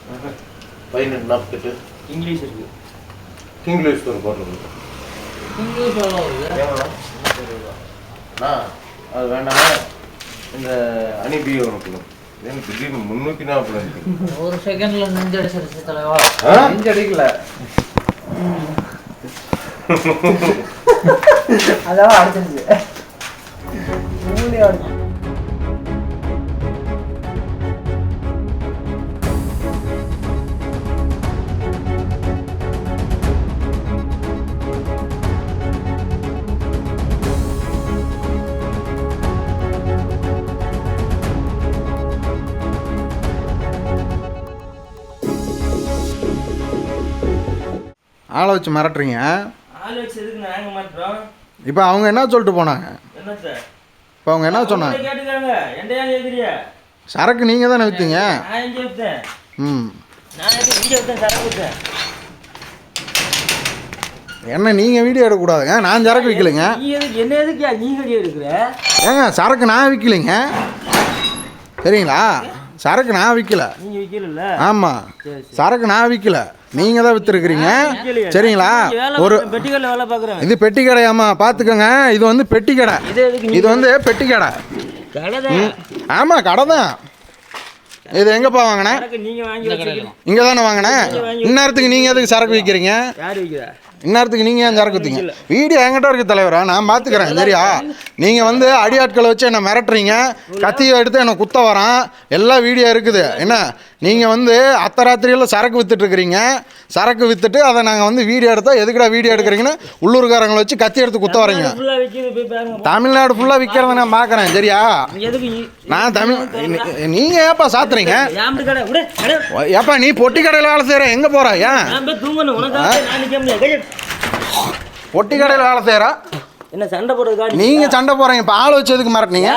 1848 English இருக்கு. English ஒரு போடுறது இங்கிலீஷ் எவ்வளோ வருது? அது வேண்டாம். இந்த அணிபி உனக்கு எனக்கு திடீர்னு 340 ஒரு செகண்ட்ல நெஞ்சடிச்சிருச்சு தலைவா. நெஞ்சடிக்கல. அதான் அடிச்சிருச்சு. மூளை அடிச்சு. ஆளை வச்சு மிரட்டுறீங்க. ஆள் வச்சு எதுக்கு நாங்க மாட்டோம்? இப்போ அவங்க என்ன சொல்லிட்டு போனாங்க? என்ன சார்? இப்போ அவங்க என்ன சொன்னாங்க? கேட்டுக்காங்க. என்னையா கேக்குறியா? சரக்கு நீங்கள் தானே விற்றீங்க? நான் எங்கே விற்றேன்? நான் இங்கே விற்றேன், சரக்கு விற்றேன். என்ன நீங்கள் வீடியோ எடுக்கக்கூடாதுங்க. நான் சரக்கு விற்கலைங்க. நீ எதுக்கு என்ன எதுக்கு நீ வீடியோ எடுக்கிற? ஏங்க சரக்கு நான் விற்கலைங்க. சரிங்களா? சரக்கு நான் விற்கல. நீங்கள் விற்கல? ஆமாம், சரக்கு நான் விற்கல, நீங்கள் தான் விற்றுருக்குறீங்க. சரிங்களா? ஒரு பெட்டி கடையில் வேலை பார்க்குறேன். இது பெட்டி கடையாம்மா, பார்த்துக்கோங்க. இது வந்து பெட்டி கடை. இது வந்து பெட்டி கடை. ஆமாம், கடை தான். இது எங்கப்பா வாங்கினேன்? இங்கே தானே வாங்கினேன். இந்நேரத்துக்கு நீங்கள் எதுக்கு சரக்கு விற்கிறீங்க? யார் விற்கிறா? இந்நேரத்துக்கு நீங்கள் ஏன் சரக்கு விற்றீங்க? வீடியோ என்கிட்ட இருக்குது தலைவரா, நான் பார்த்துக்கிறேன். சரியா? நீங்கள் வந்து அடியாட்களை வச்சு என்னை மிரட்டுறீங்க, கத்தியை எடுத்து என்னை குத்த வரான், எல்லாம் வீடியோ இருக்குது. என்ன நீங்கள் வந்து அர்த்தராத்திரியில் சரக்கு விற்றுட்ருக்கிறீங்க. சரக்கு விற்றுட்டு அதை நாங்கள் வந்து வீடியோ எடுத்தால் எதுக்குடா வீடியோ எடுக்கிறீங்கன்னு உள்ளூர்காரங்களை வச்சு கத்தி எடுத்து குத்த வரீங்க. தமிழ்நாடு ஃபுல்லாக விற்கிறத நான் பார்க்குறேன். சரியா? நான் நீங்கள் ஏப்பா சாத்துறீங்க? ஏப்பா நீ பொட்டி கடையில் வேலை செய்கிற, எங்கே போகிற? ஏன் பொட்டி கடையில் வேலை செய்கிற? என்ன சண்டை போடுறதுக்கா? நீங்கள் சண்டை போகிறீங்க. இப்போ ஆள் வச்சு எதுக்கு மிரட்டினீங்க?